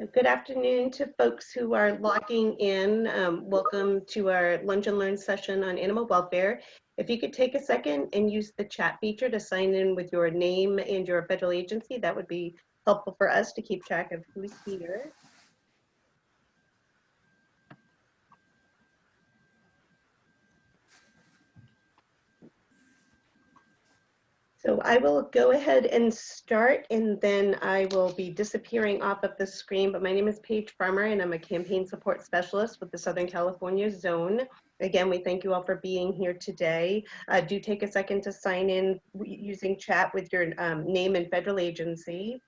Good afternoon to folks who are logging in. Welcome to our Lunch and Learn session on animal welfare. If you could take a second and use the chat feature to sign in with your name and your federal agency, that would be helpful for us to keep track of who's here. So I will go ahead and start, and then I will be disappearing off of the screen. But my name is Paige Farmer, and I'm a campaign support specialist with the Southern California Zone. Again, we thank you all for being here today. Do take a second to sign in using chat with your name and federal agency.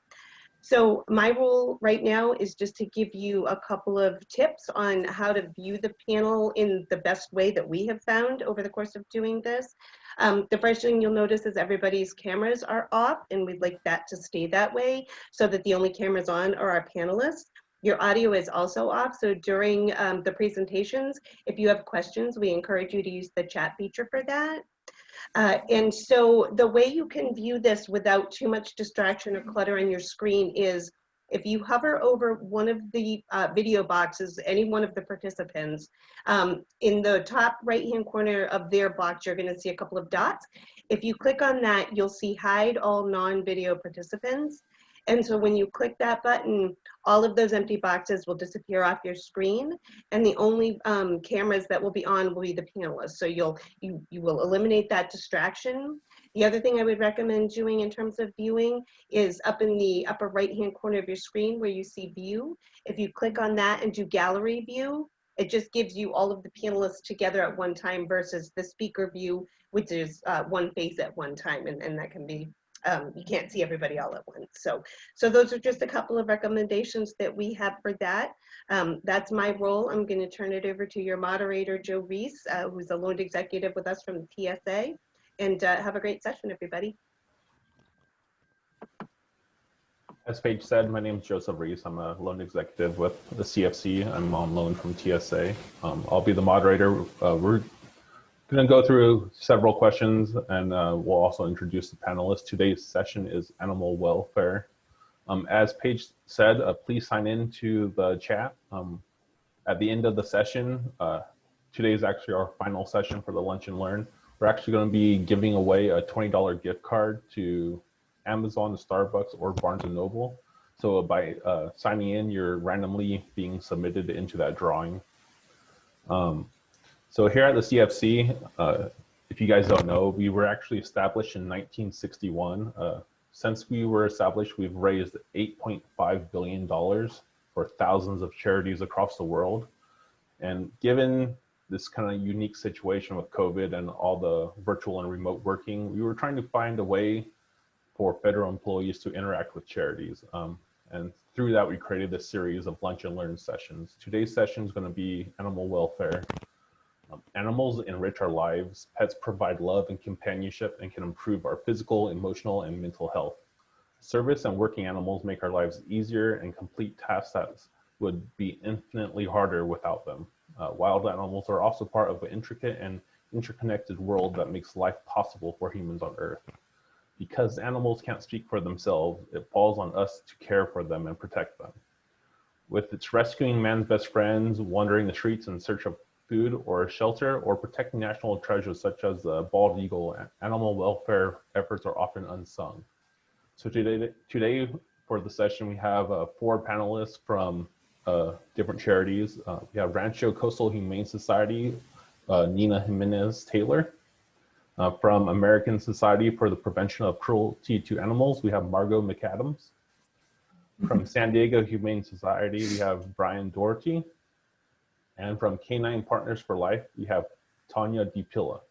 So my role right now is just to give you a couple of tips on how to view the panel in the best way that we have found over the course of doing this. The first thing you'll notice is everybody's cameras are off, and we'd like that to stay that way so that the only cameras on are our panelists. Your audio is also off, so during the presentations, if you have questions, we encourage you to use the chat feature for that. And so the way you can view this without too much distraction or clutter on your screen is if you hover over one of the video boxes, any one of the participants, in the top right-hand corner of their box, you're gonna see a couple of dots. If you click on that, you'll see hide all non-video participants. And so when you click that button, all of those empty boxes will disappear off your screen, and the only cameras that will be on will be the panelists. So you will eliminate that distraction. The other thing I would recommend doing in terms of viewing is up in the upper right-hand corner of your screen where you see view. If you click on that and do gallery view, it just gives you all of the panelists together at one time versus the speaker view, which is one face at one time, and that can be you can't see everybody all at once. So those are just a couple of recommendations that we have for that. That's my role. I'm going to turn it over to your moderator, Joe Reese, who's a loaned executive with us from the TSA. And have a great session, everybody. As Paige said, my name is Joseph Reese. I'm a loan executive with the CFC. I'm on loan from TSA. I'll be the moderator. We're going to go through several questions, and we'll also introduce the panelists. Today's session is animal welfare. As Paige said, please sign in to the chat. At the end of the session, today is actually our final session for the Lunch and Learn. We're actually going to be giving away a $20 gift card to Amazon, Starbucks, or Barnes & Noble. So by signing in, you're randomly being submitted into that drawing. So here at the CFC, if you guys don't know, we were actually established in 1961. Since we were established, we've raised $8.5 billion for thousands of charities across the world. And given this kind of unique situation with COVID and all the virtual and remote working, we were trying to find a way for federal employees to interact with charities. And through that, we created a series of Lunch and Learn sessions. Today's session is going to be animal welfare. Animals enrich our lives. Pets provide love and companionship and can improve our physical, emotional, and mental health. Service and working animals make our lives easier and complete tasks that would be infinitely harder without them. Wild animals are also part of an intricate and interconnected world that makes life possible for humans on Earth. Because animals can't speak for themselves, it falls on us to care for them and protect them. With its rescuing man's best friends, wandering the streets in search of food or shelter, or protecting national treasures such as the bald eagle, animal welfare efforts are often unsung. So today for the session, we have 4 panelists from different charities. We have Rancho Coastal Humane Society, Nina Jimenez Taylor. From American Society for the Prevention of Cruelty to Animals, we have Margot McAdams. From San Diego Humane Society, we have Brian Doherty. And from Canine Partners for Life, we have Tanya DiPilla.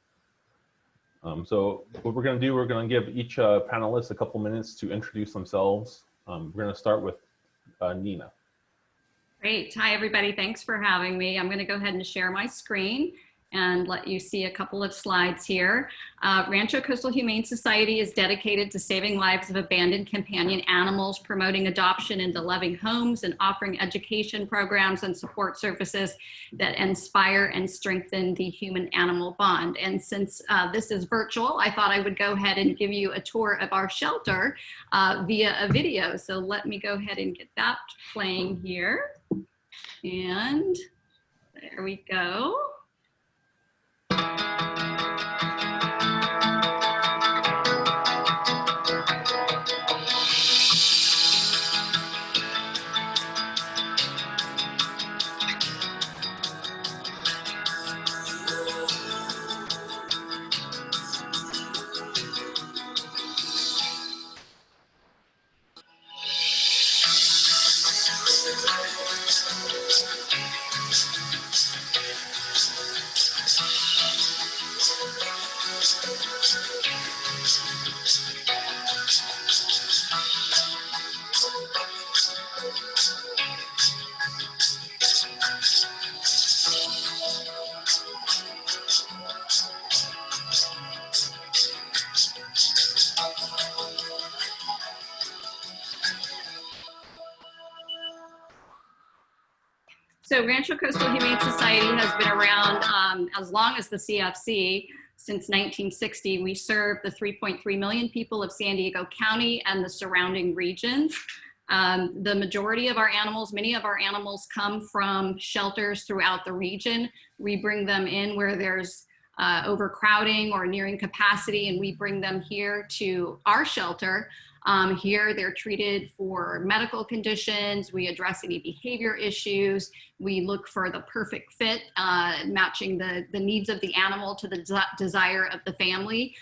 So what we're going to do, we're going to give each panelist a couple minutes to introduce themselves. We're going to start with Nina. Great. Hi, everybody. Thanks for having me. I'm going to go ahead and share my screen. and let you see a couple of slides here. Rancho Coastal Humane Society is dedicated to saving lives of abandoned companion animals, promoting adoption into loving homes, and offering education programs and support services that inspire and strengthen the human-animal bond. And since this is virtual, I thought I would go ahead and give you a tour of our shelter via a video. So let me go ahead and get that playing here. And there we go. So Rancho Coastal Humane Society has been around as long as the CFC. Since 1960, we serve the 3.3 million people of San Diego County and the surrounding regions. The majority of our animals, many of our animals come from shelters throughout the region. We bring them in where there's overcrowding or nearing capacity, and we bring them here to our shelter. Here they're treated for medical conditions. We address any behavior issues. We look for the perfect fit, matching the needs of the animal to the desire of the family.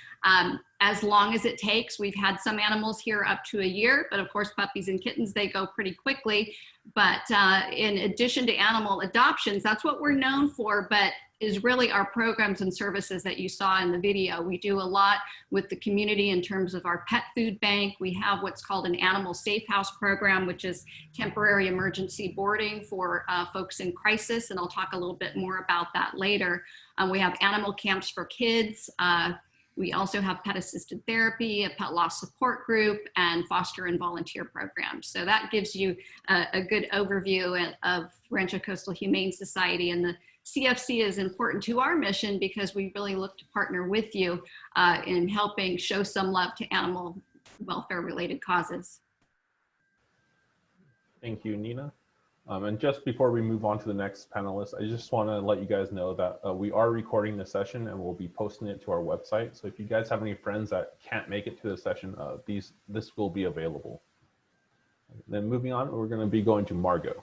As long as it takes. We've had some animals here up to a year, but of course puppies and kittens, they go pretty quickly. But in addition to animal adoptions, that's what we're known for, but is really our programs and services that you saw in the video. We do a lot with the community in terms of our pet food bank. We have what's called an animal safe house program, which is temporary emergency boarding for folks in crisis. And I'll talk a little bit more about that later. We have animal camps for kids. We also have pet assisted therapy, a pet loss support group, and foster and volunteer programs. So that gives you a good overview of Rancho Coastal Humane Society. And the CFC is important to our mission because we really look to partner with you in helping show some love to animal welfare related causes. Thank you, Nina. And just before we move on to the next panelist, I just want to let you guys know that we are recording the session and we'll be posting it to our website. So if you guys have any friends that can't make it to the session, this will be available. Then moving on, we're going to be going to Margot.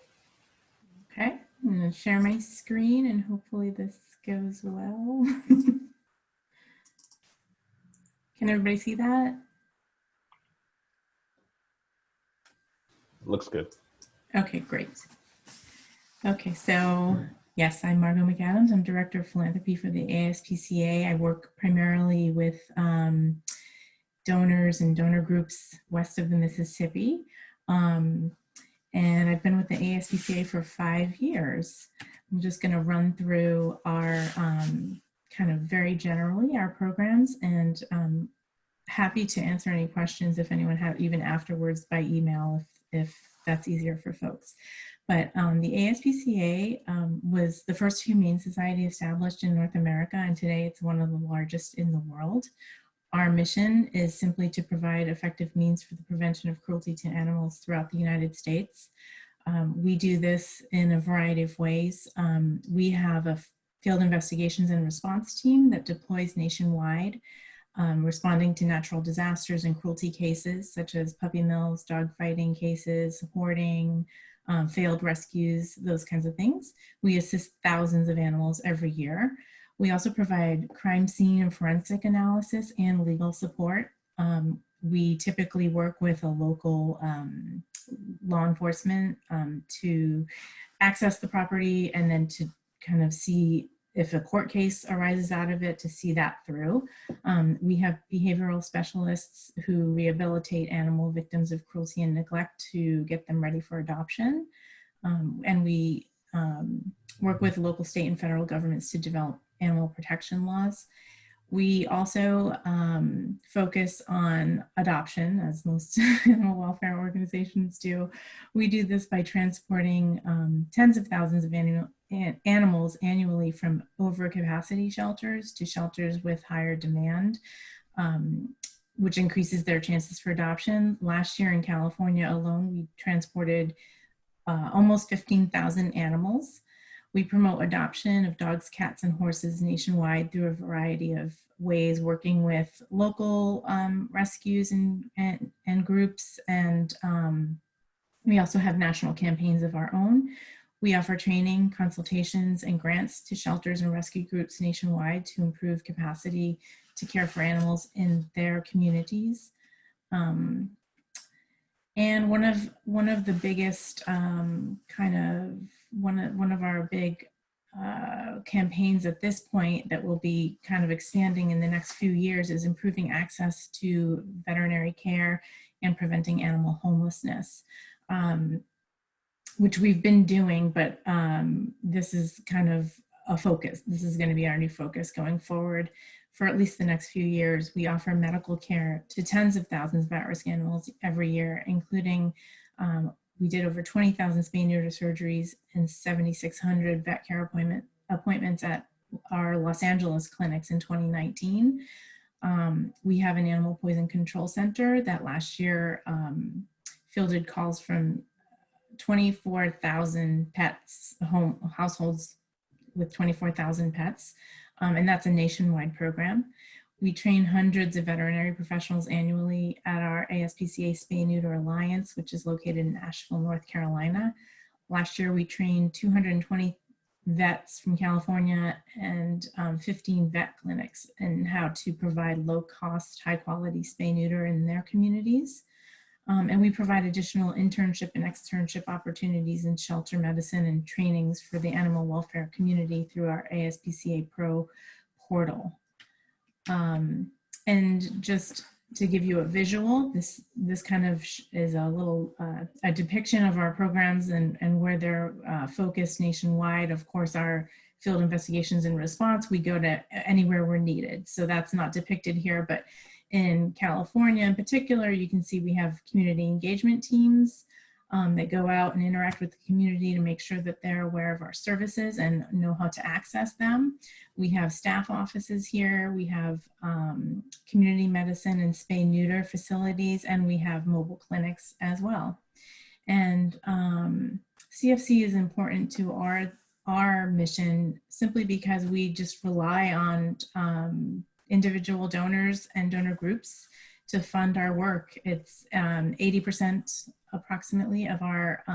Okay, I'm going to share my screen and hopefully this goes well. Can everybody see that? Looks good. Okay, great. Okay, so yes, I'm Margot McAdams. I'm Director of Philanthropy for the ASPCA. I work primarily with donors and donor groups west of the Mississippi. And I've been with the ASPCA for 5 years. I'm just going to run through our kind of very generally our programs, and happy to answer any questions if anyone have, even afterwards by email if that's easier for folks. But the ASPCA was the first humane society established in North America, and today it's one of the largest in the world. Our mission is simply to provide effective means for the prevention of cruelty to animals throughout the United States. We do this in a variety of ways. We have a field investigations and response team that deploys nationwide, responding to natural disasters and cruelty cases, such as puppy mills, dog fighting cases, hoarding, failed rescues, those kinds of things. We assist thousands of animals every year. We also provide crime scene and forensic analysis and legal support. We typically work with a local law enforcement to access the property and then to kind of see if a court case arises out of it, to see that through. We have behavioral specialists who rehabilitate animal victims of cruelty and neglect to get them ready for adoption. And we work with local, state, and federal governments to develop animal protection laws. We also focus on adoption, as most animal welfare organizations do. We do this by transporting tens of thousands of animals annually from overcapacity shelters to shelters with higher demand, which increases their chances for adoption. Last year in California alone, we transported almost 15,000 animals. We promote adoption of dogs, cats, and horses nationwide through a variety of ways, working with local rescues and groups. And we also have national campaigns of our own. We offer training, consultations, and grants to shelters and rescue groups nationwide to improve capacity to care for animals in their communities. And one of the biggest one of our big campaigns at this point that will be kind of expanding in the next few years is improving access to veterinary care and preventing animal homelessness, which we've been doing, but this is kind of a focus. This is going to be our new focus going forward. For at least the next few years, we offer medical care to tens of thousands of at-risk animals every year, including we did over 20,000 spay-neuter surgeries and 7,600 vet care appointments at our Los Angeles clinics in 2019. We have an animal poison control center that last year fielded calls from 24,000 pets, households with 24,000 pets. And that's a nationwide program. We train hundreds of veterinary professionals annually at our ASPCA Spay-Neuter Alliance, which is located in Asheville, North Carolina. Last year, we trained 220 vets from California and 15 vet clinics in how to provide low-cost, high-quality spay-neuter in their communities. And we provide additional internship and externship opportunities in shelter medicine and trainings for the animal welfare community through our ASPCA Pro portal. And just to give you a visual, this kind of is a little a depiction of our programs and where they're focused nationwide. Of course, our field investigations and response, we go to anywhere we're needed. So that's not depicted here, but in California in particular, you can see we have community engagement teams that go out and interact with the community to make sure that they're aware of our services and know how to access them. We have staff offices here. We have community medicine and spay-neuter facilities, and we have mobile clinics as well. And CFC is important to our mission simply because we just rely on individual donors and donor groups to fund our work. It's 80% approximately of our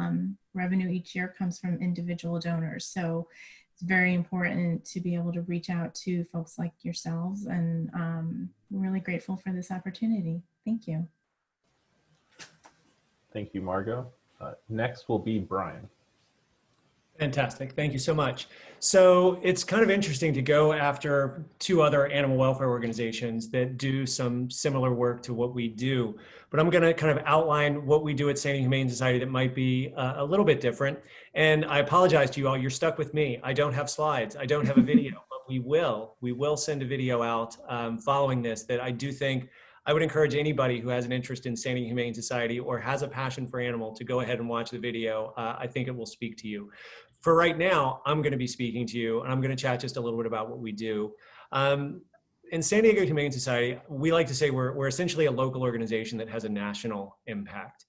revenue each year comes from individual donors. So it's very important to be able to reach out to folks like yourselves, and we're really grateful for this opportunity. Thank you. Thank you, Margot. Next will be Brian. Fantastic. Thank you so much. So it's kind of interesting to go after two other animal welfare organizations that do some similar work to what we do. But I'm going to kind of outline what we do at San Diego Humane Society that might be a little bit different. And I apologize to you all. You're stuck with me. I don't have slides. I don't have a video, but we will send a video out following this that I do think I would encourage anybody who has an interest in San Diego Humane Society or has a passion for animal to go ahead and watch the video. I think it will speak to you. For right now, I'm going to be speaking to you, and I'm going to chat just a little bit about what we do. In San Diego Humane Society, we like to say we're essentially a local organization that has a national impact.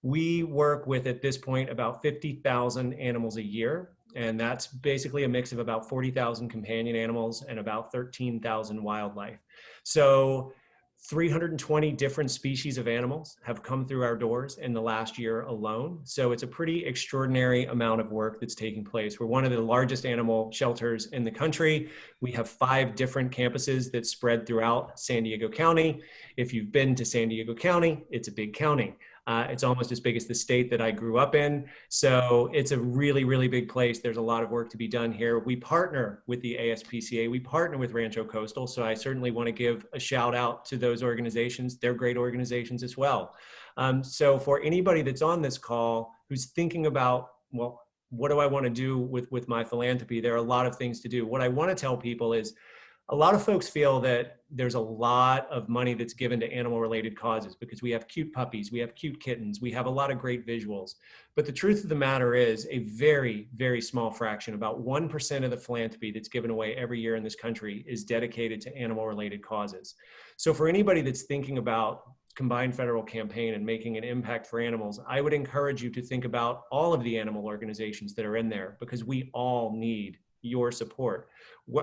We work with, at this point, about 50,000 animals a year, and that's basically a mix of about 40,000 companion animals and about 13,000 wildlife. So 320 different species of animals have come through our doors in the last year alone. So it's a pretty extraordinary amount of work that's taking place. We're one of the largest animal shelters in the country. We have 5 different campuses that spread throughout San Diego County. If you've been to San Diego County, it's a big county. It's almost as big as the state that I grew up in. So it's a really, really big place. There's a lot of work to be done here. We partner with the ASPCA. We partner with Rancho Coastal. So I certainly want to give a shout out to those organizations. They're great organizations as well. So for anybody that's on this call who's thinking about, well, what do I want to do with my philanthropy? There are a lot of things to do. What I want to tell people is a lot of folks feel that there's a lot of money that's given to animal related causes because we have cute puppies, we have cute kittens, we have a lot of great visuals. But the truth of the matter is a very, very small fraction, about 1% of the philanthropy that's given away every year in this country is dedicated to animal related causes. So for anybody that's thinking about combined federal campaign and making an impact for animals, I would encourage you to think about all of the animal organizations that are in there because we all need your support.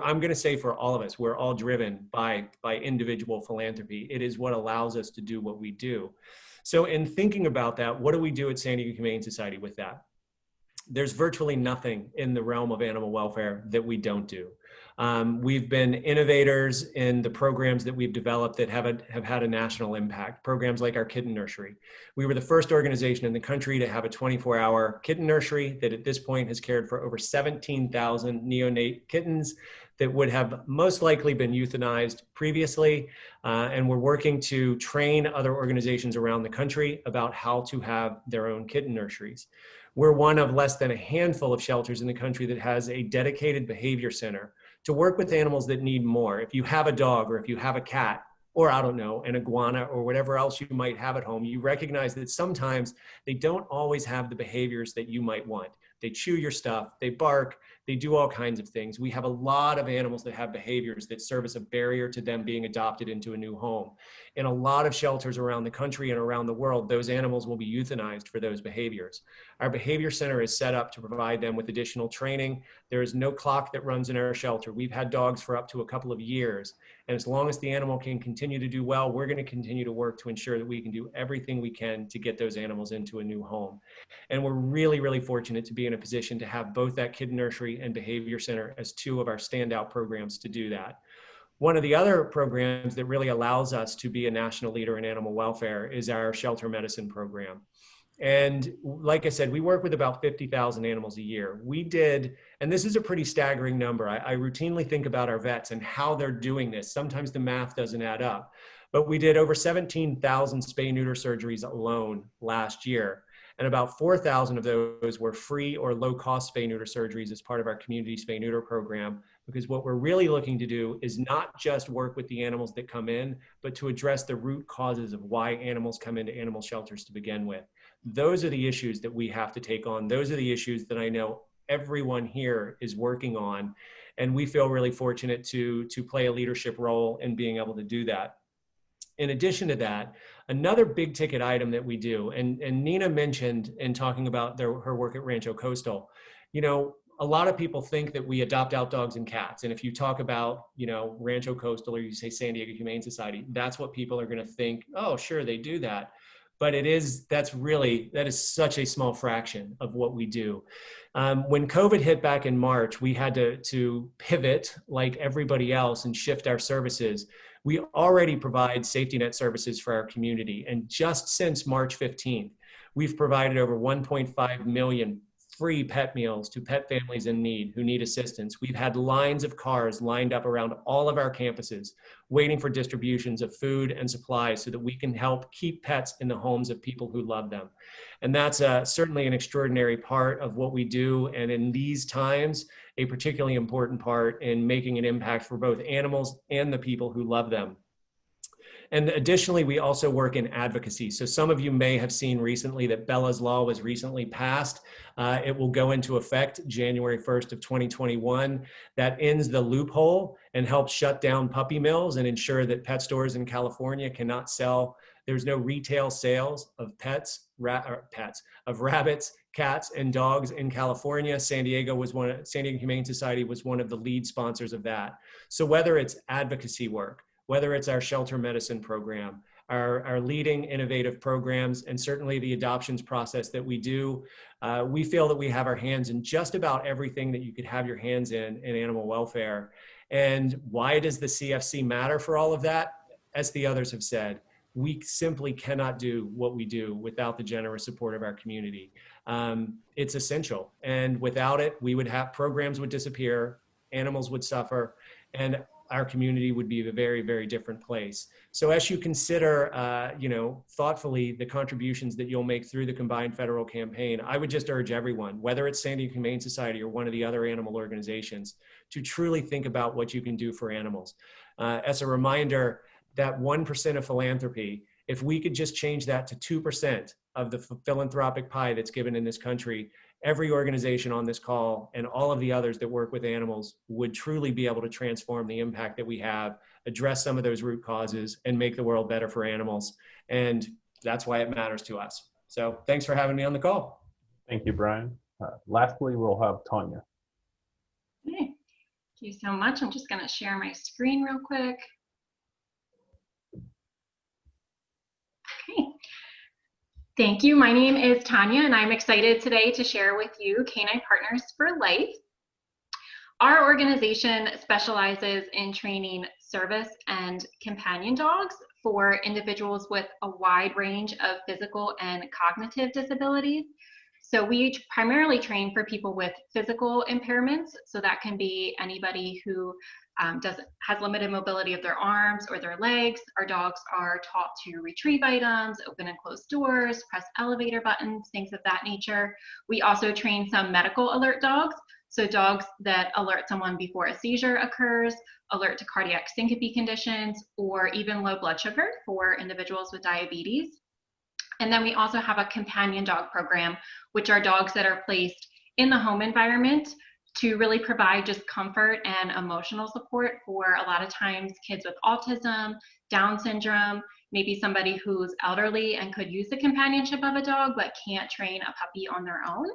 I'm going to say for all of us, we're all driven by individual philanthropy. It is what allows us to do what we do. So in thinking about that, what do we do at San Diego Humane Society with that? There's virtually nothing in the realm of animal welfare that we don't do. We've been innovators in the programs that we've developed that have had a national impact. Programs like our kitten nursery. We were the first organization in the country to have a 24-hour kitten nursery that at this point has cared for over 17,000 neonate kittens that would have most likely been euthanized previously. And we're working to train other organizations around the country about how to have their own kitten nurseries. We're one of less than a handful of shelters in the country that has a dedicated behavior center to work with animals that need more. If you have a dog or if you have a cat, or I don't know, an iguana or whatever else you might have at home, you recognize that sometimes they don't always have the behaviors that you might want. They chew your stuff, they bark, they do all kinds of things. We have a lot of animals that have behaviors that serve as a barrier to them being adopted into a new home. In a lot of shelters around the country and around the world, those animals will be euthanized for those behaviors. Our behavior center is set up to provide them with additional training. There is no clock that runs in our shelter. We've had dogs for up to a couple of years. And as long as the animal can continue to do well, we're going to continue to work to ensure that we can do everything we can to get those animals into a new home. And we're really, really fortunate to be in a position to have both that kitten nursery and behavior center as two of our standout programs to do that. One of the other programs that really allows us to be a national leader in animal welfare is our shelter medicine program. And like I said, we work with about 50,000 animals a year. We did, and this is a pretty staggering number. I routinely think about our vets and how they're doing this. Sometimes the math doesn't add up, but we did over 17,000 spay-neuter surgeries alone last year. And about 4,000 of those were free or low-cost spay-neuter surgeries as part of our community spay-neuter program, because what we're really looking to do is not just work with the animals that come in, but to address the root causes of why animals come into animal shelters to begin with. Those are the issues that we have to take on. Those are the issues that I know everyone here is working on. And we feel really fortunate to play a leadership role in being able to do that. In addition to that, another big ticket item that we do, and Nina mentioned in talking about her work at Rancho Coastal, you know, a lot of people think that we adopt out dogs and cats. And if you talk about, you know, Rancho Coastal or you say San Diego Humane Society, that's what people are going to think, oh, sure, they do that. But that is such a small fraction of what we do. When COVID hit back in March, we had to pivot like everybody else and shift our services. We already provide safety net services for our community. And just since March 15th, we've provided over 1.5 million free pet meals to pet families in need who need assistance. We've had lines of cars lined up around all of our campuses waiting for distributions of food and supplies so that we can help keep pets in the homes of people who love them. And that's certainly an extraordinary part of what we do. And in these times, a particularly important part in making an impact for both animals and the people who love them. And additionally, we also work in advocacy. So some of you may have seen recently that Bella's Law was recently passed. It will go into effect January 1st of 2021. That ends the loophole and helps shut down puppy mills and ensure that pet stores in California cannot sell. There's no retail sales of of rabbits, cats, and dogs in California. San Diego Humane Society was one of the lead sponsors of that. So whether it's advocacy work, whether it's our shelter medicine program, our leading innovative programs, and certainly the adoptions process that we do, we feel that we have our hands in just about everything that you could have your hands in animal welfare. And why does the CFC matter for all of that? As the others have said, we simply cannot do what we do without the generous support of our community. It's essential. And without it, programs would disappear, animals would suffer. And our community would be a very, very different place. So as you consider, thoughtfully the contributions that you'll make through the combined federal campaign, I would just urge everyone, whether it's San Diego Humane Society or one of the other animal organizations, to truly think about what you can do for animals. As a reminder, that 1% of philanthropy, if we could just change that to 2% of the philanthropic pie that's given in this country, every organization on this call and all of the others that work with animals would truly be able to transform the impact that we have, address some of those root causes, and make the world better for animals. And that's why it matters to us. So thanks for having me on the call. Thank you, Brian. Lastly, we'll have Tanya. Okay. Thank you so much. I'm just going to share my screen real quick. Okay. Thank you. My name is Tanya, and I'm excited today to share with you Canine Partners for Life. Our organization specializes in training service and companion dogs for individuals with a wide range of physical and cognitive disabilities. So we primarily train for people with physical impairments. So that can be anybody who has limited mobility of their arms or their legs. Our dogs are taught to retrieve items, open and close doors, press elevator buttons, things of that nature. We also train some medical alert dogs. So dogs that alert someone before a seizure occurs, alert to cardiac syncope conditions, or even low blood sugar for individuals with diabetes. And then we also have a companion dog program, which are dogs that are placed in the home environment to really provide just comfort and emotional support for a lot of times kids with autism, Down syndrome, maybe somebody who's elderly and could use the companionship of a dog but can't train a puppy on their own.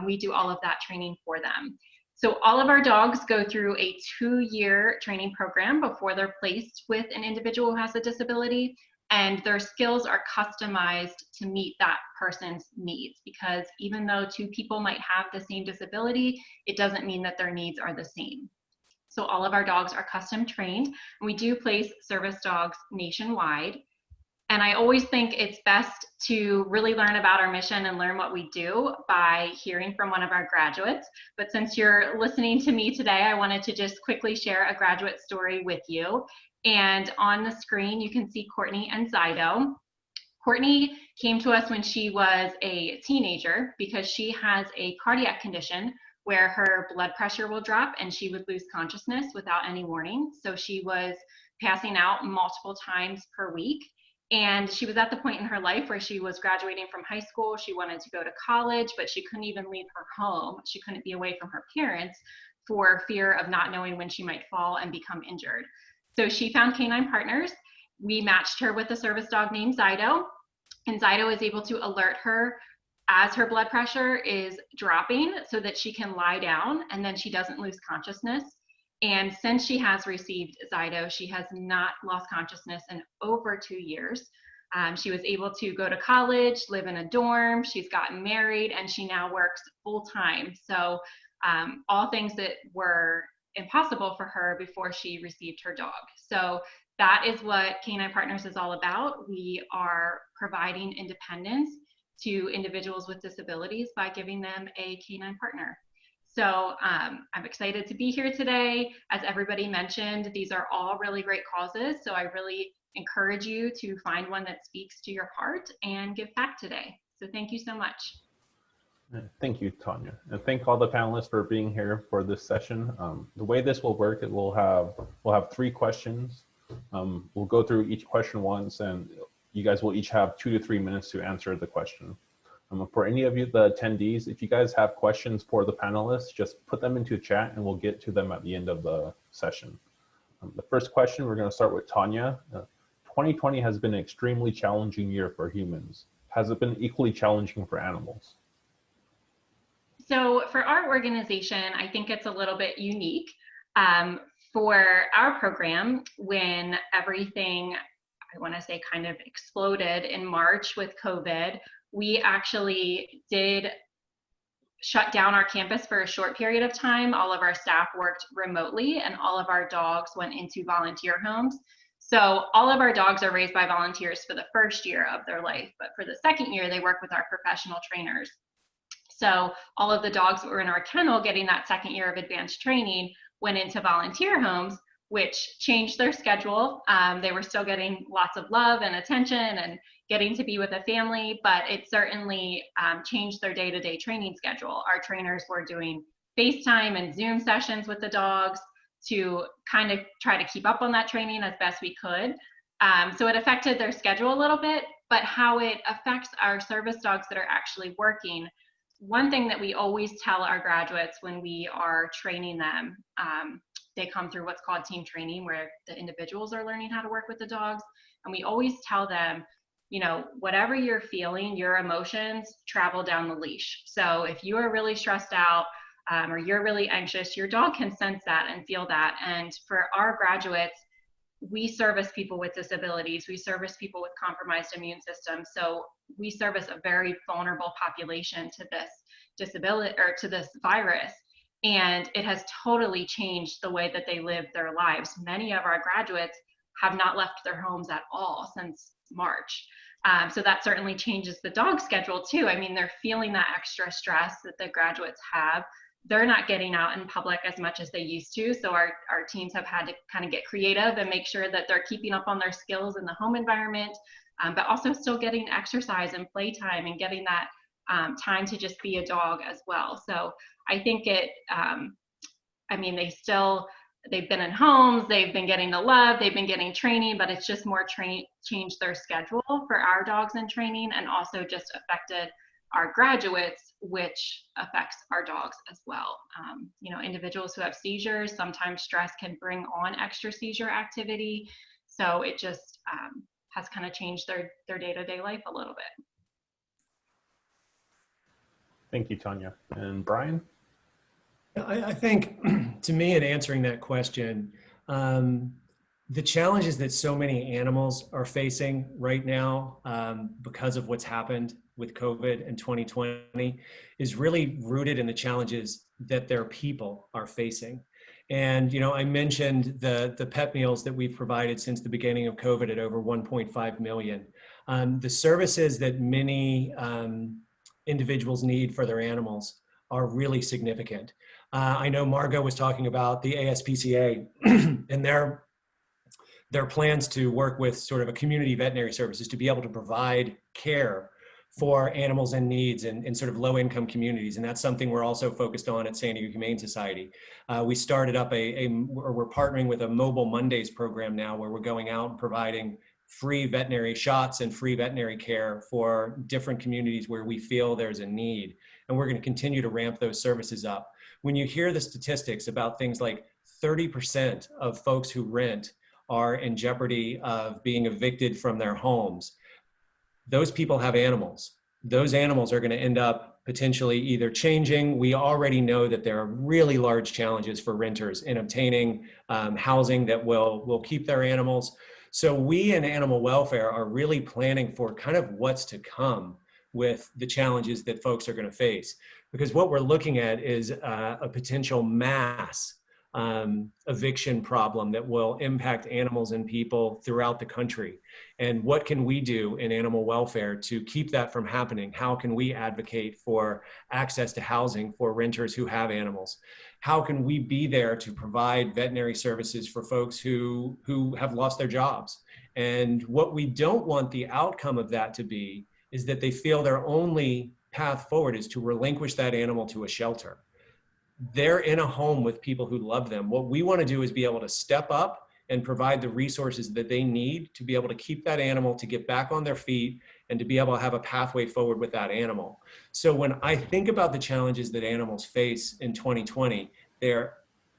We do all of that training for them. So all of our dogs go through a 2-year training program before they're placed with an individual who has a disability, and their skills are customized to meet that person's needs, because even though 2 people might have the same disability, it doesn't mean that their needs are the same. So all of our dogs are custom trained, and we do place service dogs nationwide. And I always think it's best to really learn about our mission and learn what we do by hearing from one of our graduates. But since you're listening to me today, I wanted to just quickly share a graduate story with you. And on the screen, you can see Courtney and Zido. Courtney came to us when she was a teenager because she has a cardiac condition where her blood pressure will drop and she would lose consciousness without any warning. So she was passing out multiple times per week. And she was at the point in her life where she was graduating from high school. She wanted to go to college, but she couldn't even leave her home. She couldn't be away from her parents for fear of not knowing when she might fall and become injured. So she found Canine Partners. We matched her with a service dog named Zido, and Zido is able to alert her as her blood pressure is dropping so that she can lie down and then she doesn't lose consciousness. And since she has received Zido, she has not lost consciousness in over 2 years. She was able to go to college, live in a dorm, she's gotten married, and she now works full time. So all things that were impossible for her before she received her dog. So that is what Canine Partners is all about. We are providing independence to individuals with disabilities by giving them a canine partner. So I'm excited to be here today. As everybody mentioned, these are all really great causes. So I really encourage you to find one that speaks to your heart and give back today. So thank you so much. Thank you, Tanya. And thank all the panelists for being here for this session. The way this will work, we'll have 3 questions. We'll go through each question once, and you guys will each have 2 to 3 minutes to answer the question. For any of you, the attendees, if you guys have questions for the panelists, just put them into chat and we'll get to them at the end of the session. The first question, we're going to start with Tanya. 2020 has been an extremely challenging year for humans. Has it been equally challenging for animals? So for our organization, I think it's a little bit unique. For our program, when everything, I want to say, kind of exploded in March with COVID, we actually did shut down our campus for a short period of time. All of our staff worked remotely and all of our dogs went into volunteer homes. So all of our dogs are raised by volunteers for the first year of their life, but for the second year, they work with our professional trainers. So all of the dogs that were in our kennel getting that second year of advanced training went into volunteer homes, which changed their schedule. They were still getting lots of love and attention and getting to be with a family, but it certainly changed their day-to-day training schedule. Our trainers were doing FaceTime and Zoom sessions with the dogs to kind of try to keep up on that training as best we could. So it affected their schedule a little bit, but how it affects our service dogs that are actually working. One thing that we always tell our graduates when we are training them, they come through what's called team training, where the individuals are learning how to work with the dogs. And we always tell them, you know, whatever you're feeling, your emotions travel down the leash. So if you are really stressed out or you're really anxious, your dog can sense that and feel that. And for our graduates, we service people with disabilities. We service people with compromised immune systems. So we service a very vulnerable population to this disability or to this virus. And it has totally changed the way that they live their lives. Many of our graduates have not left their homes at all since March. So that certainly changes the dog schedule too. I mean, they're feeling that extra stress that the graduates have. They're not getting out in public as much as they used to. So our teams have had to kind of get creative and make sure that they're keeping up on their skills in the home environment, but also still getting exercise and playtime and getting that time to just be a dog as well. So I think it, I mean, they've been in homes, they've been getting the love, they've been getting training, but it's just more changed their schedule for our dogs in training, and also just affected our graduates, which affects our dogs as well. You know, individuals who have seizures, sometimes stress can bring on extra seizure activity. So it just has kind of changed their day-to-day life a little bit. Thank you, Tanya. And Brian? I think, to me, in answering that question, the challenges that so many animals are facing right now because of what's happened with COVID in 2020 is really rooted in the challenges that their people are facing. And, you know, I mentioned the pet meals that we've provided since the beginning of COVID at over 1.5 million. The services that many individuals need for their animals are really significant. I know Margot was talking about the ASPCA and their plans to work with sort of a community veterinary services to be able to provide care for animals in needs in sort of low-income communities. And that's something we're also focused on at San Diego Humane Society. We started up we're partnering with a Mobile Mondays program now, where we're going out and providing free veterinary shots and free veterinary care for different communities where we feel there's a need. And we're going to continue to ramp those services up. When you hear the statistics about things like 30% of folks who rent are in jeopardy of being evicted from their homes, those people have animals. Those animals are going to end up potentially either changing. We already know that there are really large challenges for renters in obtaining housing that will keep their animals. So we in animal welfare are really planning for kind of what's to come with the challenges that folks are going to face. Because what we're looking at is a potential mass eviction problem that will impact animals and people throughout the country. And what can we do in animal welfare to keep that from happening? How can we advocate for access to housing for renters who have animals? How can we be there to provide veterinary services for folks who have lost their jobs? And what we don't want the outcome of that to be is that they feel their only path forward is to relinquish that animal to a shelter. They're in a home with people who love them. What we want to do is be able to step up and provide the resources that they need to be able to keep that animal, to get back on their feet, and to be able to have a pathway forward with that animal. So when I think about the challenges that animals face in 2020, they're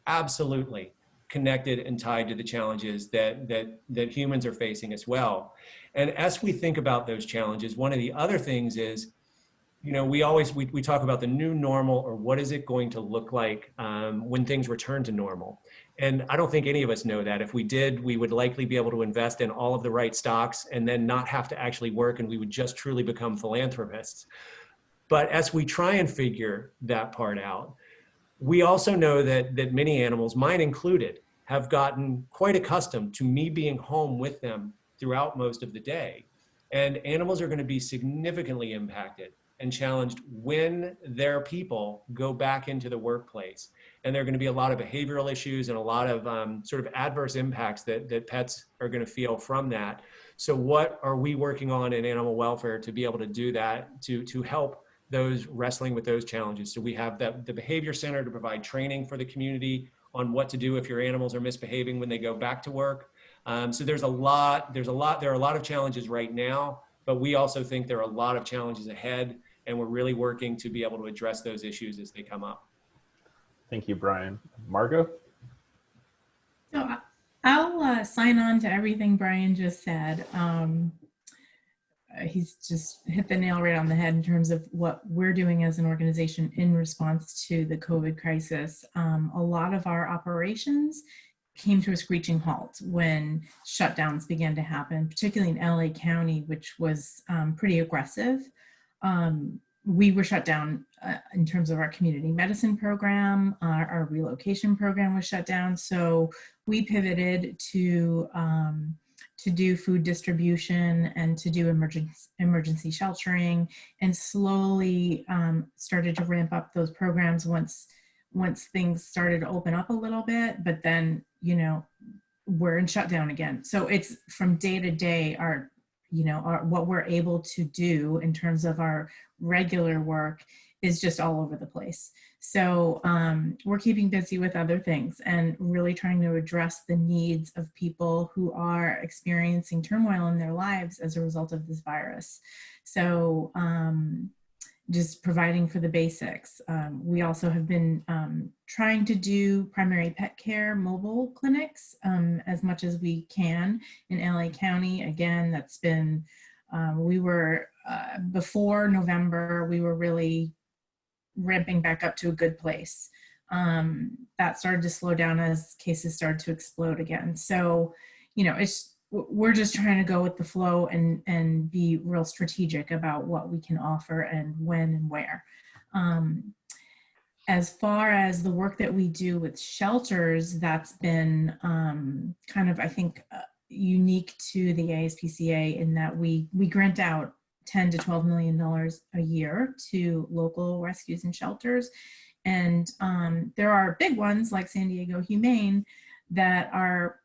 absolutely connected and tied to the challenges that humans are facing as well. And as we think about those challenges, one of the other things is, you know, we talk about the new normal, or what is it going to look like when things return to normal. And I don't think any of us know that. If we did, we would likely be able to invest in all of the right stocks and then not have to actually work, and we would just truly become philanthropists. But as we try and figure that part out, we also know that many animals, mine included, have gotten quite accustomed to me being home with them throughout most of the day. And animals are going to be significantly impacted and challenged when their people go back into the workplace. And there are going to be a lot of behavioral issues and a lot of sort of adverse impacts that pets are going to feel from that. So what are we working on in animal welfare to be able to do that, to help those wrestling with those challenges? So we have the Behavior Center to provide training for the community on what to do if your animals are misbehaving when they go back to work. So there are a lot of challenges right now, but we also think there are a lot of challenges ahead, and we're really working to be able to address those issues as they come up. Thank you, Brian. Margot? So I'll sign on to everything Brian just said. He's just hit the nail right on the head in terms of what we're doing as an organization in response to the COVID crisis. A lot of our operations came to a screeching halt when shutdowns began to happen, particularly in LA County, which was pretty aggressive. We were shut down in terms of our community medicine program. Our relocation program was shut down. So we pivoted to do food distribution and to do emergency sheltering, and slowly started to ramp up those programs once things started to open up a little bit. But then, you know, we're in shutdown again. So it's from day to day, what we're able to do in terms of our regular work is just all over the place. So we're keeping busy with other things and really trying to address the needs of people who are experiencing turmoil in their lives as a result of this virus. So just providing for the basics. We also have been trying to do primary pet care mobile clinics as much as we can in LA County. Again, that's been, we were, before November, we were really ramping back up to a good place. That started to slow down as cases started to explode again. So, you know, we're just trying to go with the flow and be real strategic about what we can offer and when and where. As far as the work that we do with shelters, that's been kind of, I think, unique to the ASPCA in that we grant out $10 to $12 million a year to local rescues and shelters. And there are big ones like San Diego Humane that are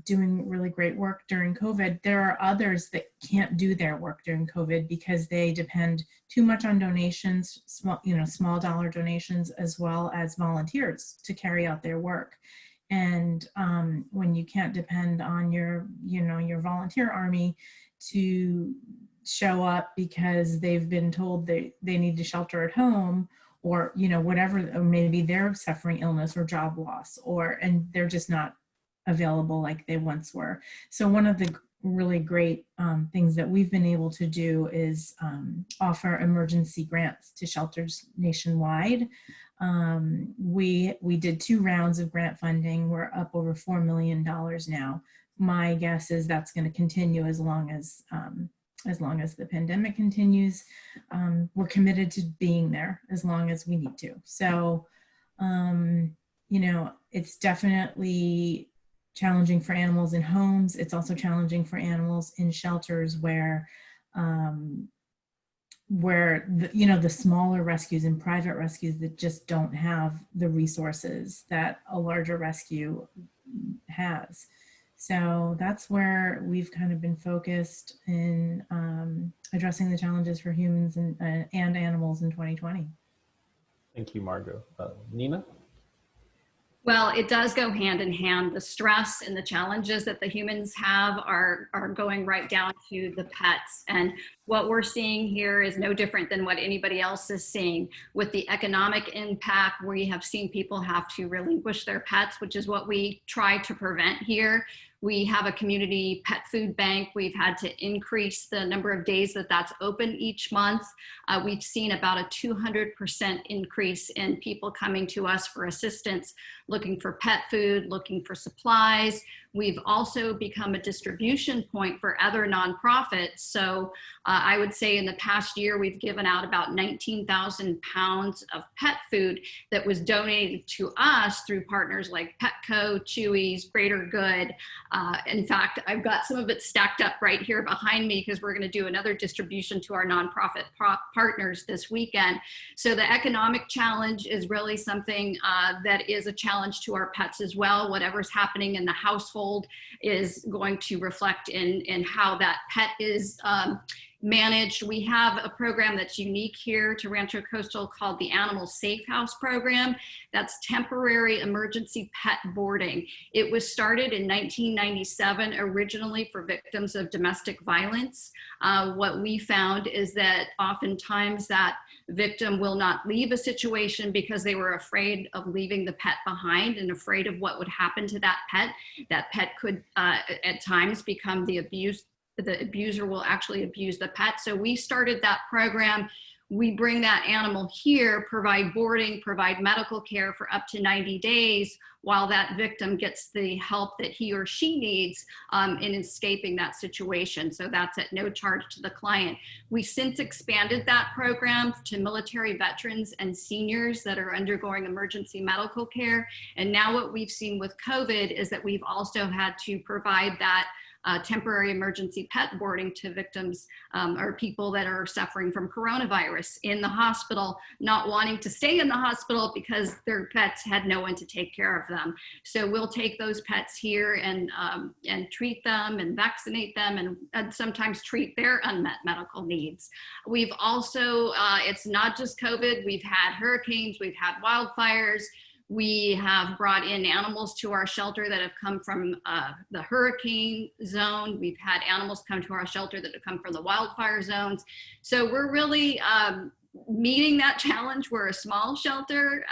doing really great work during COVID. There are others that can't do their work during COVID because they depend too much on donations, small dollar donations, as well as volunteers to carry out their work. And when you can't depend on your volunteer army to show up because they've been told they need to shelter at home, or whatever, or maybe they're suffering illness or job loss, and they're just not available like they once were. So one of the really great things that we've been able to do is offer emergency grants to shelters nationwide. We did 2 rounds of grant funding. We're up over $4 million now. My guess is that's going to continue as long as the pandemic continues. We're committed to being there as long as we need to. So, it's definitely challenging for animals in homes. It's also challenging for animals in shelters where the smaller rescues and private rescues that just don't have the resources that a larger rescue has. So that's where we've kind of been focused in addressing the challenges for humans and animals in 2020. Thank you, Margot. Nina? Well, it does go hand in hand. The stress and the challenges that the humans have are going right down to the pets. And what we're seeing here is no different than what anybody else is seeing. With the economic impact, we have seen people have to relinquish their pets, which is what we try to prevent here. We have a community pet food bank. We've had to increase the number of days that's open each month. We've seen about a 200% increase in people coming to us for assistance, looking for pet food, looking for supplies. We've also become a distribution point for other nonprofits. So I would say in the past year, we've given out about 19,000 pounds of pet food that was donated to us through partners like Petco, Chewy's, Greater Good. In fact, I've got some of it stacked up right here behind me because we're going to do another distribution to our nonprofit partners this weekend. So the economic challenge is really something that is a challenge to our pets as well. Whatever's happening in the household is going to reflect in how that pet is managed. We have a program that's unique here to Rancho Coastal called the Animal Safe House program. That's temporary emergency pet boarding. It was started in 1997 originally for victims of domestic violence. What we found is that oftentimes that victim will not leave a situation because they were afraid of leaving the pet behind and afraid of what would happen to that pet. That pet could at times become the abuser will actually abuse the pet. So we started that program. We bring that animal here, provide boarding, provide medical care for up to 90 days while that victim gets the help that he or she needs in escaping that situation. So that's at no charge to the client. We since expanded that program to military veterans and seniors that are undergoing emergency medical care. And now what we've seen with COVID is that we've also had to provide that temporary emergency pet boarding to victims or people that are suffering from coronavirus in the hospital, not wanting to stay in the hospital because their pets had no one to take care of them. So we'll take those pets here and treat them and vaccinate them and sometimes treat their unmet medical needs. We've also, it's not just COVID, we've had hurricanes, we've had wildfires. We have brought in animals to our shelter that have come from the hurricane zone. We've had animals come to our shelter that have come from the wildfire zones. So we're really meeting that challenge. We're a small shelter,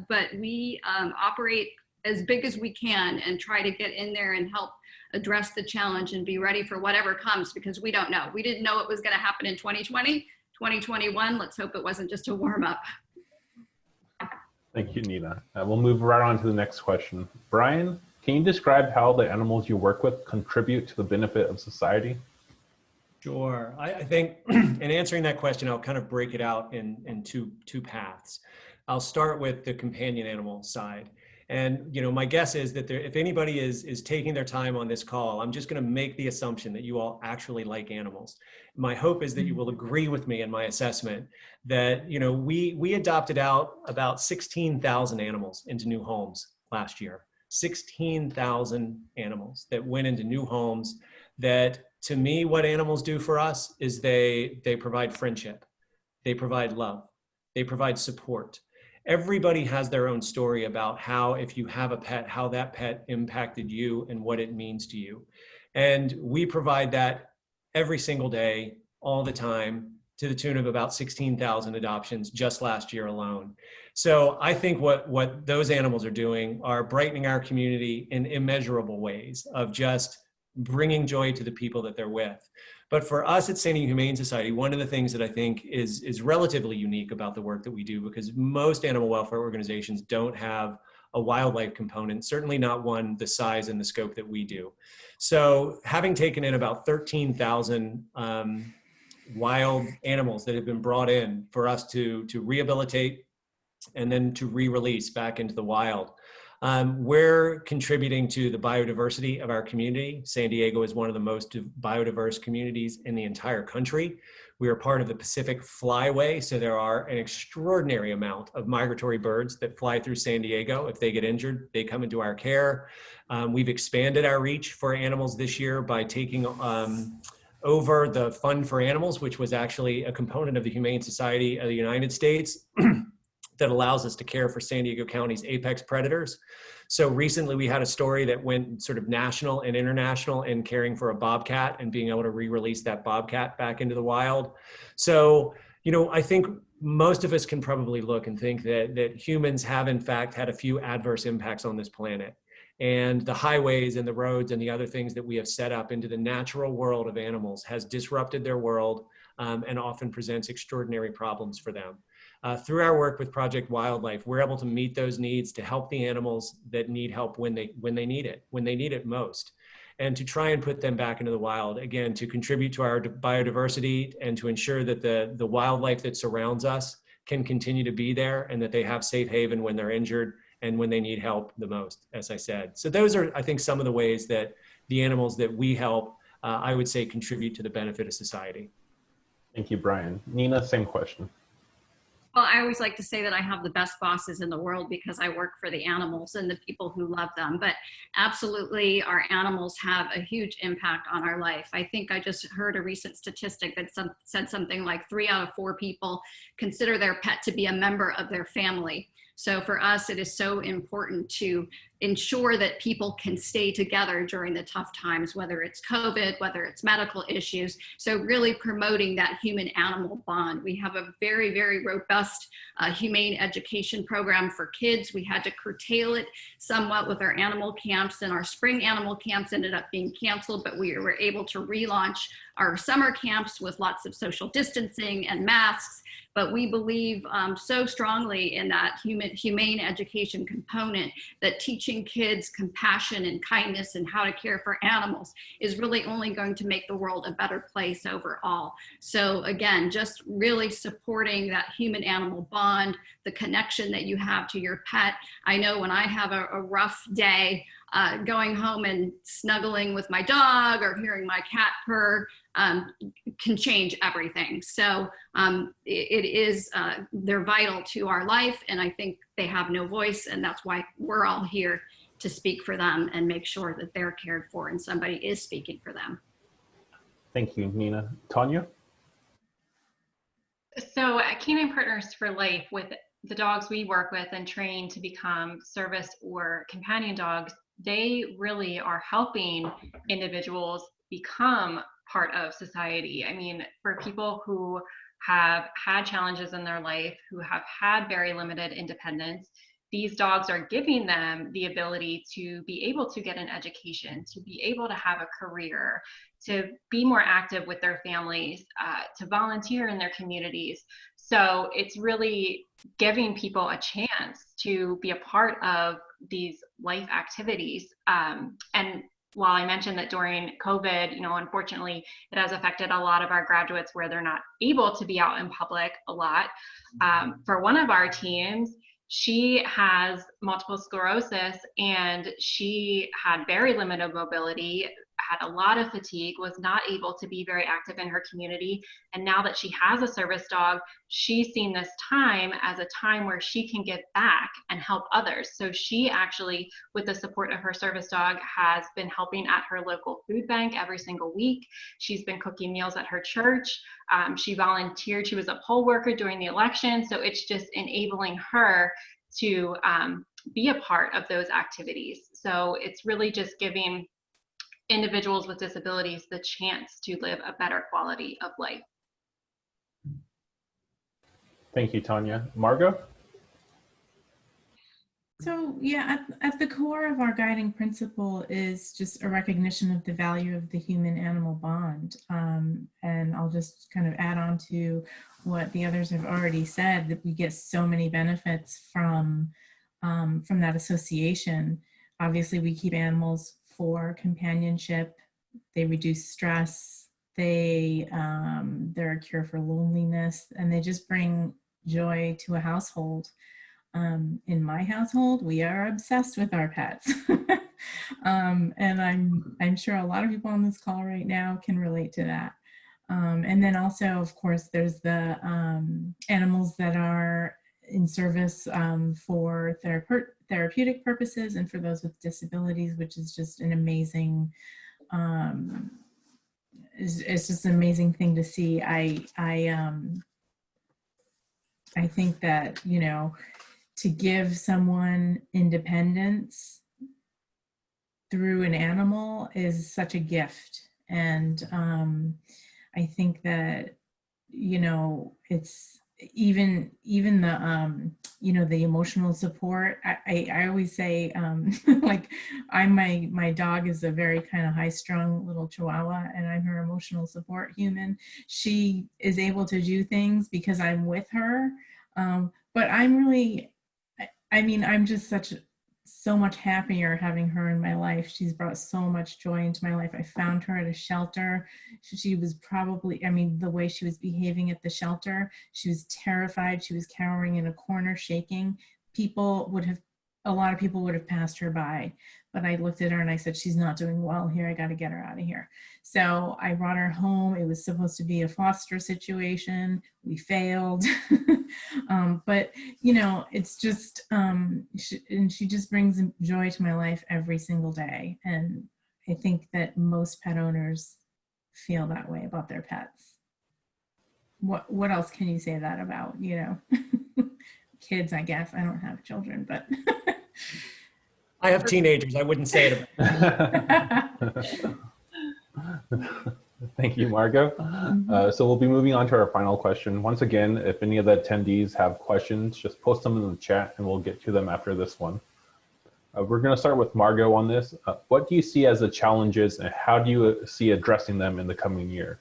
but we operate as big as we can and try to get in there and help address the challenge and be ready for whatever comes, because we don't know. We didn't know it was going to happen in 2020, 2021. Let's hope it wasn't just a warm up. Thank you, Nina. We'll move right on to the next question. Brian, can you describe how the animals you work with contribute to the benefit of society? Sure. I think in answering that question, I'll kind of break it out in two paths. I'll start with the companion animal side. And my guess is that if anybody is taking their time on this call, I'm just going to make the assumption that you all actually like animals. My hope is that you will agree with me in my assessment that we adopted out about 16,000 animals into new homes last year. 16,000 animals that went into new homes. That, to me, what animals do for us is they provide friendship, they provide love, they provide support. Everybody has their own story about how, if you have a pet, how that pet impacted you and what it means to you. And we provide that every single day, all the time, to the tune of about 16,000 adoptions just last year alone. So I think what those animals are doing are brightening our community in immeasurable ways of just bringing joy to the people that they're with. But for us at San Diego Humane Society, one of the things that I think is relatively unique about the work that we do, because most animal welfare organizations don't have a wildlife component, certainly not one the size and the scope that we do. So having taken in about 13,000 wild animals that have been brought in for us to rehabilitate and then to re-release back into the wild, we're contributing to the biodiversity of our community. San Diego is one of the most biodiverse communities in the entire country. We are part of the Pacific Flyway, so there are an extraordinary amount of migratory birds that fly through San Diego. If they get injured, they come into our care. We've expanded our reach for animals this year by taking over the Fund for Animals, which was actually a component of the Humane Society of the United States. That allows us to care for San Diego County's apex predators. So recently we had a story that went sort of national and international in caring for a bobcat and being able to re-release that bobcat back into the wild. So, I think most of us can probably look and think that humans have in fact had a few adverse impacts on this planet. And the highways and the roads and the other things that we have set up into the natural world of animals has disrupted their world and often presents extraordinary problems for them. Through our work with Project Wildlife, we're able to meet those needs to help the animals that need help when they need it most. and to try and put them back into the wild, again, to contribute to our biodiversity and to ensure that the wildlife that surrounds us can continue to be there and that they have safe haven when they're injured and when they need help the most, as I said. So those are, I think, some of the ways that the animals that we help, I would say, contribute to the benefit of society. Thank you, Brian. Nina, same question. Well, I always like to say that I have the best bosses in the world because I work for the animals and the people who love them. But absolutely, our animals have a huge impact on our life. I think I just heard a recent statistic that said something like 3 out of 4 people consider their pet to be a member of their family. So for us, it is so important to ensure that people can stay together during the tough times, whether it's COVID, whether it's medical issues. So really promoting that human-animal bond. We have a very, very robust humane education program for kids. We had to curtail it somewhat with our animal camps, and our spring animal camps ended up being canceled, but we were able to relaunch our summer camps with lots of social distancing and masks. But we believe so strongly in that humane education component that teaching kids compassion and kindness and how to care for animals is really only going to make the world a better place overall. So again, just really supporting that human-animal bond, the connection that you have to your pet. I know when I have a rough day, going home and snuggling with my dog or hearing my cat purr can change everything. So they're vital to our life, and I think they have no voice, and that's why we're all here to speak for them and make sure that they're cared for and somebody is speaking for them. Thank you, Nina. Tanya? So at Canine Partners for Life, with the dogs we work with and train to become service or companion dogs, they really are helping individuals become part of society. I mean, for people who have had challenges in their life, who have had very limited independence, these dogs are giving them the ability to be able to get an education, to be able to have a career, to be more active with their families, to volunteer in their communities. So it's really giving people a chance to be a part of these life activities. And while I mentioned that during COVID, unfortunately, it has affected a lot of our graduates where they're not able to be out in public a lot. For one of our teams, she has multiple sclerosis and she had very limited mobility, had a lot of fatigue, was not able to be very active in her community. And now that she has a service dog, she's seen this time as a time where she can give back and help others. So she actually, with the support of her service dog, has been helping at her local food bank every single week. She's been cooking meals at her church. She volunteered. She was a poll worker during the election. So it's just enabling her to be a part of those activities. So it's really just giving individuals with disabilities the chance to live a better quality of life. Thank you, Tanya. Margot? So yeah, at the core of our guiding principle is just a recognition of the value of the human-animal bond. And I'll just kind of add on to what the others have already said, that we get so many benefits from that association. Obviously, we keep animals for companionship. They reduce stress. They're a cure for loneliness, and they just bring joy to a household. In my household, we are obsessed with our pets. And I'm sure a lot of people on this call right now can relate to that. And then also, of course, there's the animals that are in service for therapeutic purposes and for those with disabilities, which is just an amazing, it's just an amazing thing to see. I think that, to give someone independence through an animal is such a gift. And I think that, it's even the, the emotional support. I always say, like, my dog is a very kind of high-strung little Chihuahua, and I'm her emotional support human. She is able to do things because I'm with her. But I'm really, I'm just such so much happier having her in my life. She's brought so much joy into my life. I found her at a shelter. She was probably, I mean, the way she was behaving at the shelter, she was terrified. She was cowering in a corner, shaking. A lot of people would have passed her by, but I looked at her and I said, she's not doing well here. I got to get her out of here. So I brought her home. It was supposed to be a foster situation. We failed. But you know, it's just, she just brings joy to my life every single day. And I think that most pet owners feel that way about their pets. What else can you say that about, you know? Kids, I guess. I don't have children, but I have teenagers. I wouldn't say it about. Thank you, Margot. So we'll be moving on to our final question. Once again, if any of the attendees have questions, just post them in the chat and we'll get to them after this one. We're going to start with Margot on this. What do you see as the challenges and how do you see addressing them in the coming year?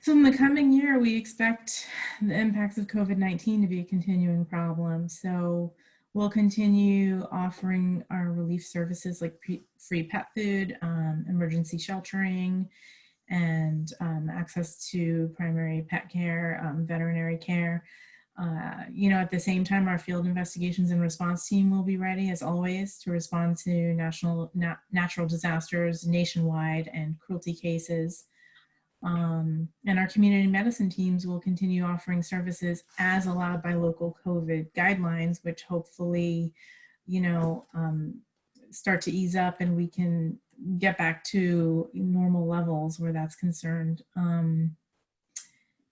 So in the coming year, we expect the impacts of COVID-19 to be a continuing problem. So we'll continue offering our relief services like free pet food, emergency sheltering, and access to primary pet care, veterinary care. You know, at the same time, our field investigations and response team will be ready, as always, to respond to natural disasters nationwide and cruelty cases. And our community medicine teams will continue offering services as allowed by local COVID guidelines, which hopefully, you know, start to ease up and we can get back to normal levels where that's concerned.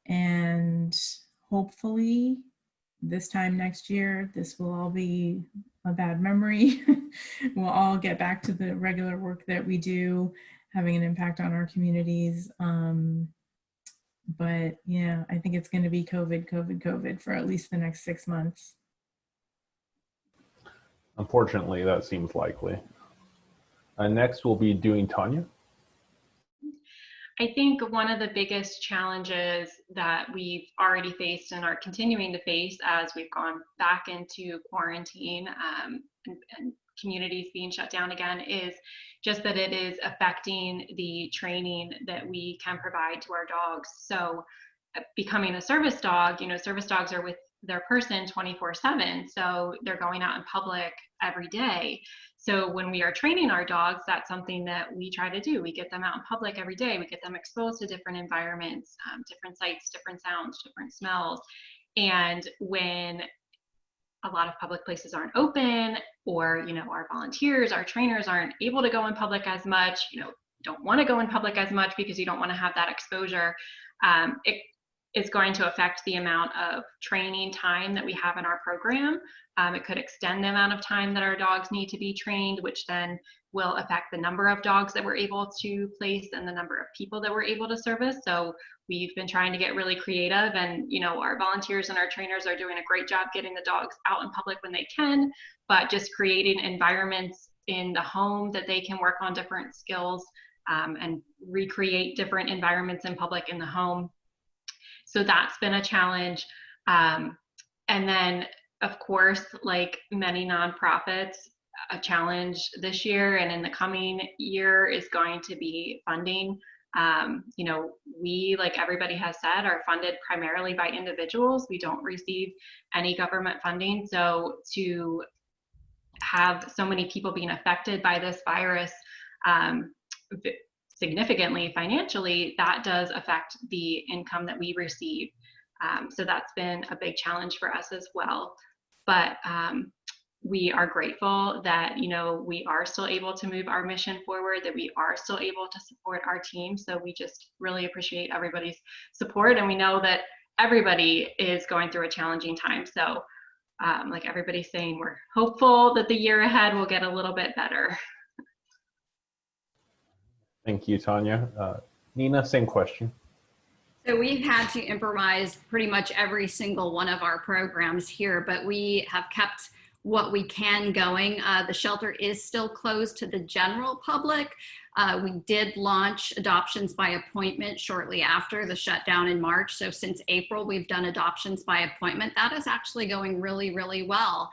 And hopefully this time next year, this will all be a bad memory. We'll all get back to the regular work that we do, having an impact on our communities. But yeah, I think it's going to be COVID for at least the next 6 months. Unfortunately, that seems likely. Next, we'll be doing Tanya. I think one of the biggest challenges that we've already faced and are continuing to face as we've gone back into quarantine and communities being shut down again is just that it is affecting the training that we can provide to our dogs. So becoming a service dog, you know, service dogs are with their person 24/7. So they're going out in public every day. So when we are training our dogs, that's something that we try to do. We get them out in public every day. We get them exposed to different environments, different sights, different sounds, different smells. And when a lot of public places aren't open, or, you know, our volunteers, our trainers aren't able to go in public as much, you know, don't want to go in public as much because you don't want to have that exposure, it is going to affect the amount of training time that we have in our program. It could extend the amount of time that our dogs need to be trained, which then will affect the number of dogs that we're able to place and the number of people that we're able to service. So we've been trying to get really creative, and, you know, our volunteers and our trainers are doing a great job getting the dogs out in public when they can, but just creating environments in the home that they can work on different skills and recreate different environments in public in the home. So that's been a challenge. And then, of course, like many nonprofits, a challenge this year and in the coming year is going to be funding. You know, we, like everybody has said, are funded primarily by individuals. We don't receive any government funding. So to have so many people being affected by this virus significantly financially, that does affect the income that we receive. So that's been a big challenge for us as well. But we are grateful that, you know, we are still able to move our mission forward, that we are still able to support our team. So we just really appreciate everybody's support. And we know that everybody is going through a challenging time. So like everybody's saying, we're hopeful that the year ahead will get a little bit better. Thank you, Tanya. Nina, same question. So we've had to improvise pretty much every single one of our programs here, but we have kept what we can going. The shelter is still closed to the general public. We did launch adoptions by appointment shortly after the shutdown in March. So since April, we've done adoptions by appointment. That is actually going really, really well.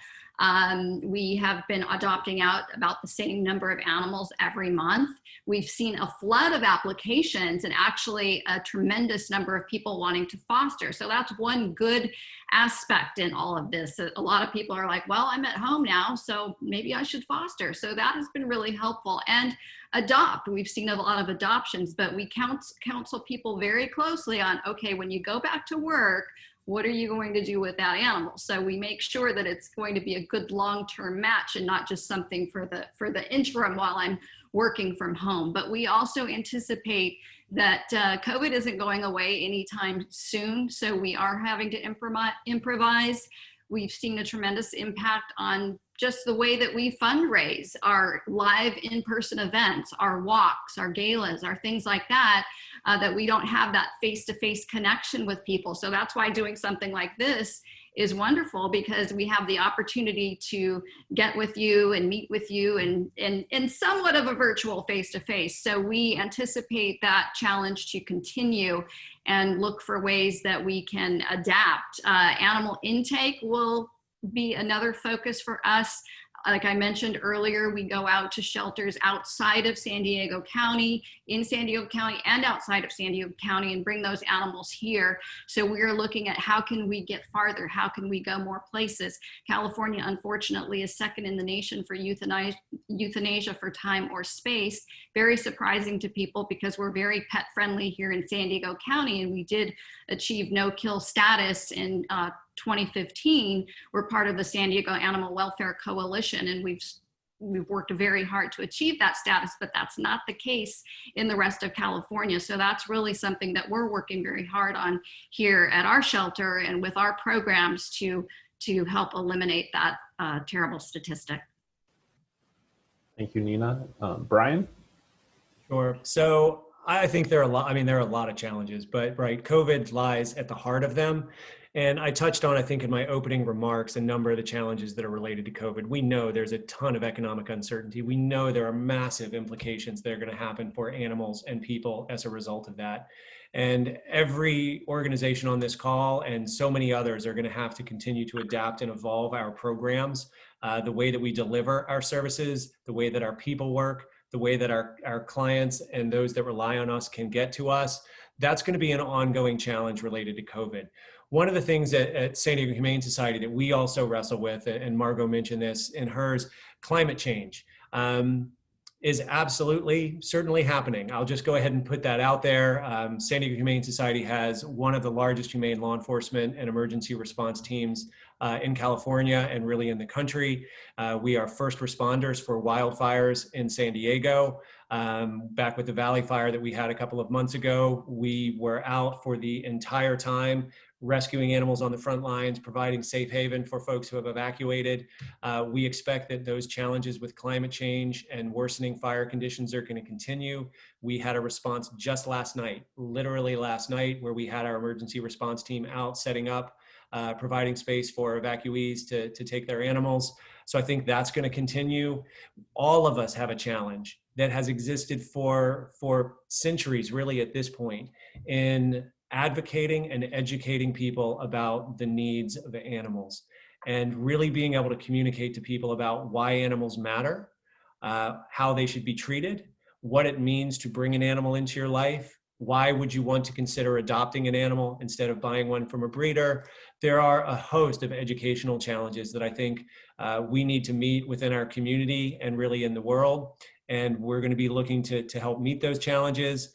We have been adopting out about the same number of animals every month. We've seen a flood of applications and actually a tremendous number of people wanting to foster. So that's one good aspect in all of this. A lot of people are like, well, I'm at home now, so maybe I should foster. So that has been really helpful. And adopt, we've seen a lot of adoptions, but we counsel people very closely on, okay, when you go back to work, what are you going to do with that animal? So we make sure that it's going to be a good long-term match and not just something for the interim while I'm working from home. But we also anticipate that COVID isn't going away anytime soon. So we are having to improvise. We've seen a tremendous impact on just the way that we fundraise, our live in-person events, our walks, our galas, our things like that, that we don't have that face-to-face connection with people. So that's why doing something like this is wonderful, because we have the opportunity to get with you and meet with you in somewhat of a virtual face-to-face. So we anticipate that challenge to continue and look for ways that we can adapt. Animal intake will be another focus for us. Like I mentioned earlier, we go out to shelters outside of San Diego County, in San Diego County and outside of San Diego County, and bring those animals here. So we're looking at how can we get farther? How can we go more places? California, unfortunately, is second in the nation for euthanasia for time or space. Very surprising to people because we're very pet friendly here in San Diego County, and we did achieve no-kill status in 2015. We're part of the San Diego Animal Welfare Coalition, and we've worked very hard to achieve that status, but that's not the case in the rest of California. So that's really something that we're working very hard on here at our shelter and with our programs to help eliminate that terrible statistic. Thank you, Nina. Brian? Sure. So I think there are a lot of challenges, but right, COVID lies at the heart of them. And I touched on, I think in my opening remarks, a number of the challenges that are related to COVID. We know there's a ton of economic uncertainty. We know there are massive implications that are going to happen for animals and people as a result of that. And every organization on this call and so many others are going to have to continue to adapt and evolve our programs, the way that we deliver our services, the way that our people work, the way that our clients and those that rely on us can get to us. That's going to be an ongoing challenge related to COVID. One of the things at San Diego Humane Society that we also wrestle with, and Margot mentioned this in hers, climate change is certainly happening. I'll just go ahead and put that out there. San Diego Humane Society has one of the largest humane law enforcement and emergency response teams in California and really in the country. We are first responders for wildfires in San Diego. Back with the Valley Fire that we had a couple of months ago, we were out for the entire time, rescuing animals on the front lines, providing safe haven for folks who have evacuated. We expect that those challenges with climate change and worsening fire conditions are going to continue. We had a response just last night, literally last night, where we had our emergency response team out setting up, providing space for evacuees to take their animals. So I think that's going to continue. All of us have a challenge that has existed for centuries, really, at this point, in advocating and educating people about the needs of the animals and really being able to communicate to people about why animals matter, how they should be treated, what it means to bring an animal into your life. Why would you want to consider adopting an animal instead of buying one from a breeder? There are a host of educational challenges that I think we need to meet within our community and really in the world. And we're going to be looking to help meet those challenges.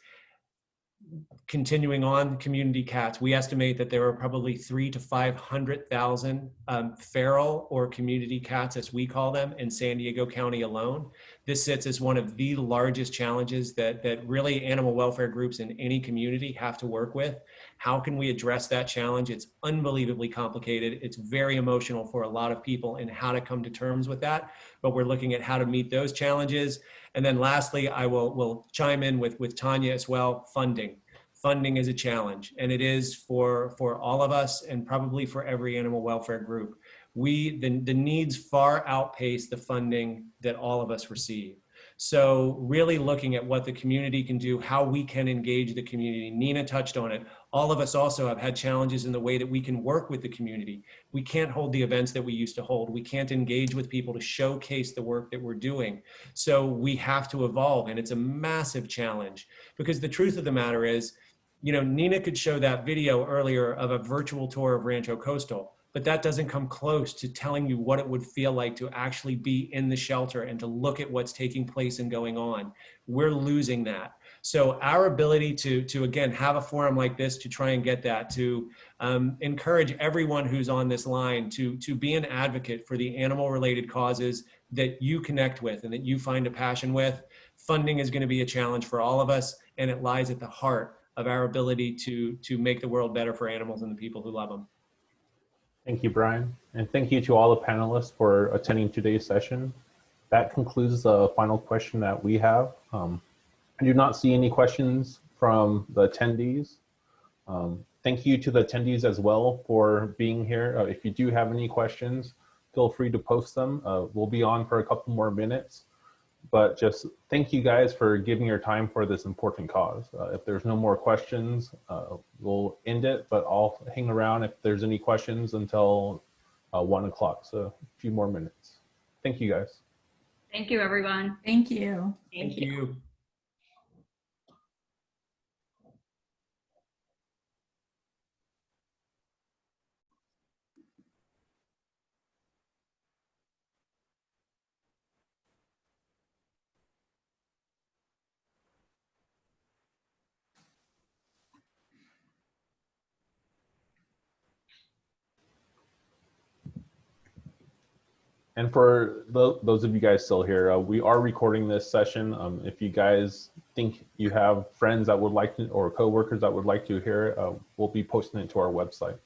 Continuing on, community cats, we estimate that there are probably 300,000 to 500,000 feral or community cats, as we call them, in San Diego County alone. This sits as one of the largest challenges that really animal welfare groups in any community have to work with. How can we address that challenge? It's unbelievably complicated. It's very emotional for a lot of people and how to come to terms with that. But we're looking at how to meet those challenges. And then lastly, I will chime in with Tanya as well, funding. Funding is a challenge, and it is for all of us and probably for every animal welfare group. The needs far outpace the funding that all of us receive. So really looking at what the community can do, how we can engage the community. Nina touched on it. all of us also have had challenges in the way that we can work with the community. We can't hold the events that we used to hold. We can't engage with people to showcase the work that we're doing. So we have to evolve, and it's a massive challenge, because the truth of the matter is, you know, Nina could show that video earlier of a virtual tour of Rancho Coastal, but that doesn't come close to telling you what it would feel like to actually be in the shelter and to look at what's taking place and going on. We're losing that. So our ability to again, have a forum like this to try and get that, to encourage everyone who's on this line to be an advocate for the animal-related causes that you connect with and that you find a passion with. Funding is going to be a challenge for all of us, and it lies at the heart of our ability to make the world better for animals and the people who love them. Thank you, Brian. And thank you to all the panelists for attending today's session. That concludes the final question that we have. I do not see any questions from the attendees. Thank you to the attendees as well for being here. If you do have any questions, feel free to post them. We'll be on for a couple more minutes, but just thank you guys for giving your time for this important cause. If there's no more questions, we'll end it, but I'll hang around if there's any questions until 1 o'clock, so a few more minutes. Thank you guys. Thank you, everyone. Thank you. Thank you. And for those of you guys still here, we are recording this session. If you guys think you have friends that would like to, or coworkers that would like to hear it, we'll be posting it to our website.